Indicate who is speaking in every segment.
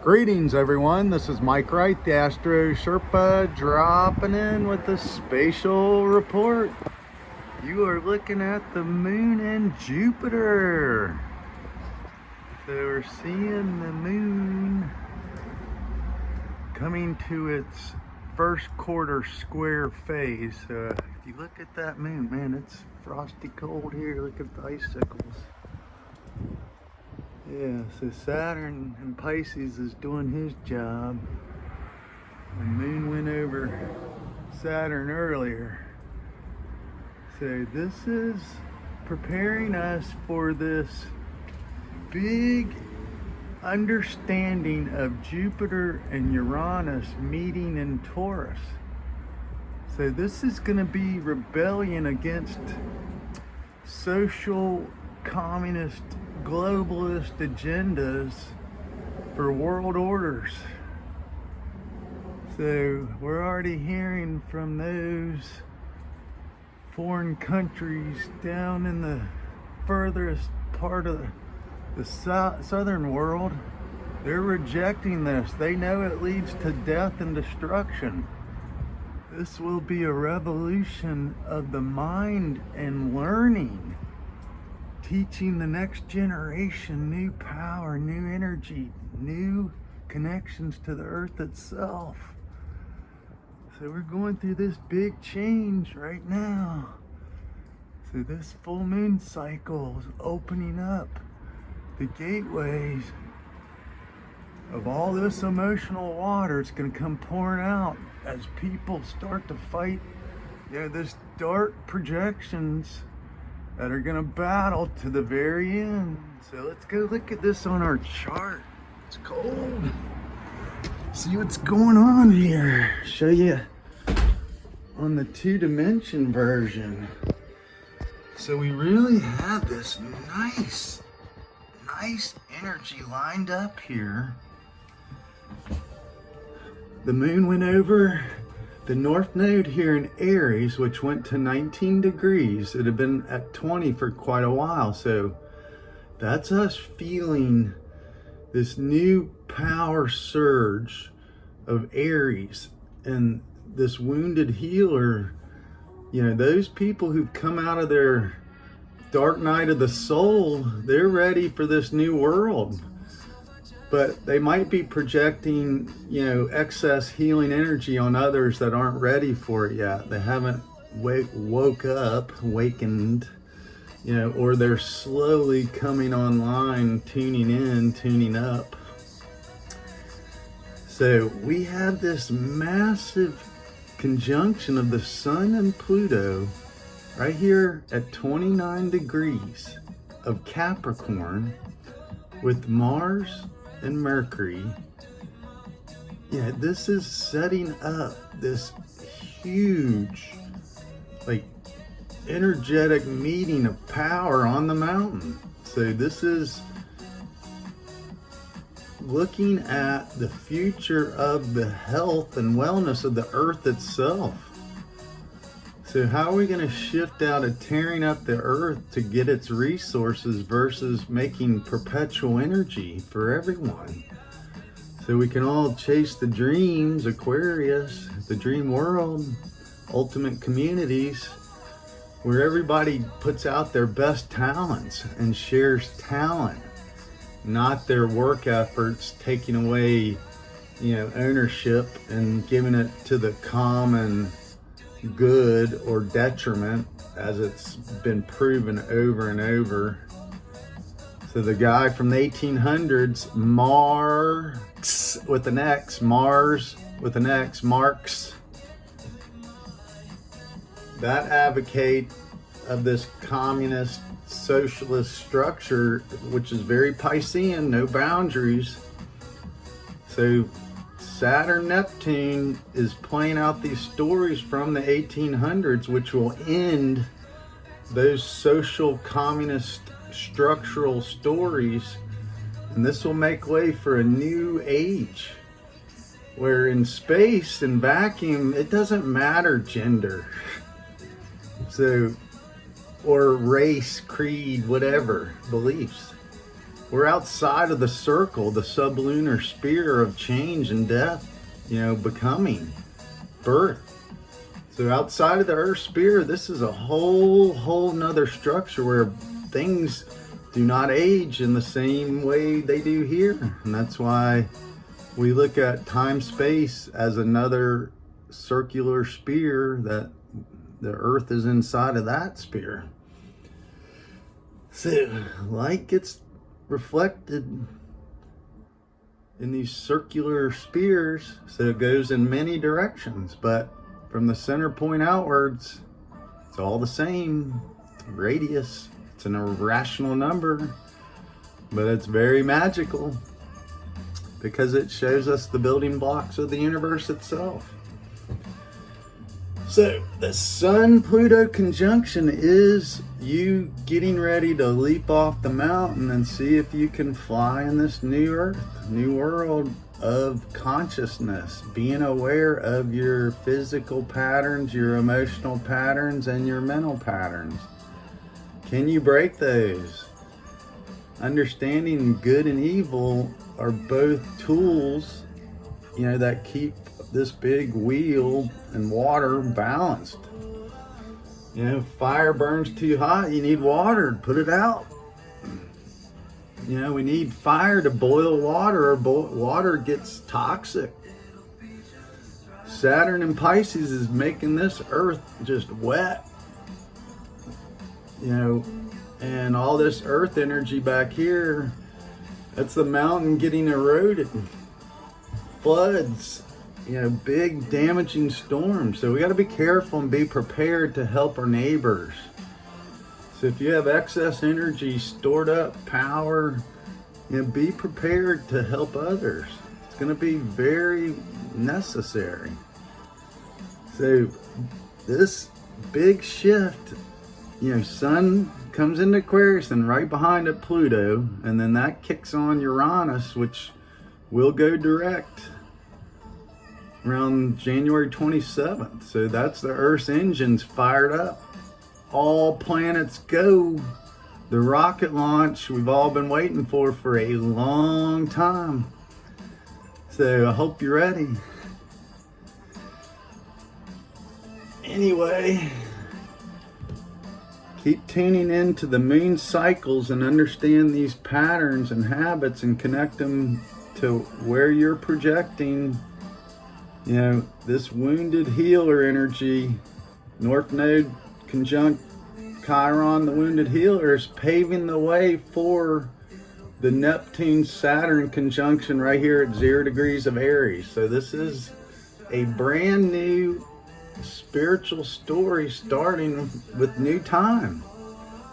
Speaker 1: Greetings everyone, this is Mike Wright, the Astro Sherpa, dropping in with the spatial report. You are looking at the moon and Jupiter. So we're seeing the moon coming to its first quarter square phase. So if you look at that moon, man, it's frosty cold here. Look at the icicles. Yeah, so Saturn in Pisces is doing his job. The moon went over Saturn earlier. So this is preparing us for this big understanding of Jupiter and Uranus meeting in Taurus. So this is going to be rebellion against social, communist, globalist agendas for world orders. So we're already hearing from those foreign countries down in the furthest part of the southern world. They're rejecting this. They know it leads to death and destruction. This will be a revolution of the mind and learning, teaching the next generation new power, new energy, new connections to the earth itself. So we're going through this big change right now. So this full moon cycle is opening up the gateways of all this emotional water. It's going to come pouring out as people start to fight, this dark projections that are going to battle to the very end. So let's go look at this on our chart. It's cold. See what's going on here. Show you on the 2-dimension version. So we really have this nice energy lined up here. The moon went over the north node here in Aries, which went to 19 degrees. It had been at 20 for quite a while. So that's us feeling this new power surge of Aries. And this wounded healer, those people who've come out of their dark night of the soul, they're ready for this new world. But they might be projecting, excess healing energy on others that aren't ready for it yet. They haven't awakened, or they're slowly coming online, tuning in, tuning up. So we have this massive conjunction of the Sun and Pluto right here at 29 degrees of Capricorn with Mars and Mercury. This is setting up this huge, energetic meeting of power on the mountain. So this is looking at the future of the health and wellness of the earth itself. So how are we going to shift out of tearing up the earth to get its resources versus making perpetual energy for everyone? So we can all chase the dreams, Aquarius, the dream world, ultimate communities, where everybody puts out their best talents and shares talent, not their work efforts, taking away, ownership and giving it to the common good or detriment, as it's been proven over and over. So the guy from the 1800s, Marx with an X, Mars with an X, Marx, that advocate of this communist socialist structure, which is very Piscean, no boundaries. So Saturn Neptune is playing out these stories from the 1800s, which will end those social communist structural stories, and this will make way for a new age where in space and vacuum it doesn't matter gender, so, or race, creed, whatever beliefs. we're outside of the circle, the sublunar sphere of change and death, you know, becoming, birth. So outside of the Earth sphere, this is a whole nother structure where things do not age in the same way they do here. And that's why we look at time-space as another circular sphere, that the Earth is inside of that sphere. So light gets reflected in these circular spheres, so it goes in many directions, but from the center point outwards, it's all the same radius. It's an irrational number, but it's very magical because it shows us the building blocks of the universe itself. So the Sun-Pluto conjunction is you getting ready to leap off the mountain and see if you can fly in this new Earth, new world of consciousness, being aware of your physical patterns, your emotional patterns, and your mental patterns. Can you break those? Understanding good and evil are both tools, you know, that keep this big wheel and water balanced. You know, fire burns too hot, you need water to put it out. You know, we need fire to boil water, or water gets toxic. Saturn in Pisces is making this Earth just wet. You know, and all this Earth energy back here, that's the mountain getting eroded. Floods, you know, big damaging storms. So we got to be careful and be prepared to help our neighbors. So if you have excess energy, stored up power, you know, be prepared to help others. It's going to be very necessary. So this big shift, you know, Sun comes into Aquarius and right behind it Pluto, and then that kicks on Uranus, which will go direct around January 27th. So that's the Earth's engines fired up. All planets go. The rocket launch we've all been waiting for a long time. So I hope you're ready. Anyway, keep tuning into the moon cycles and understand these patterns and habits and connect them to where you're projecting, you know, this wounded healer energy. North Node conjunct Chiron, the wounded healer, is paving the way for the Neptune-Saturn conjunction right here at 0 degrees of Aries. So this is a brand new spiritual story starting with new time.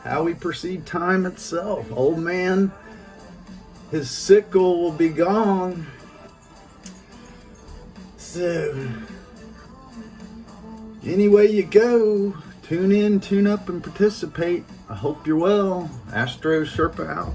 Speaker 1: How we perceive time itself. Old man, his sickle will be gone. So, anyway you go, tune in, tune up, and participate. I hope you're well. Astro Sherpa out.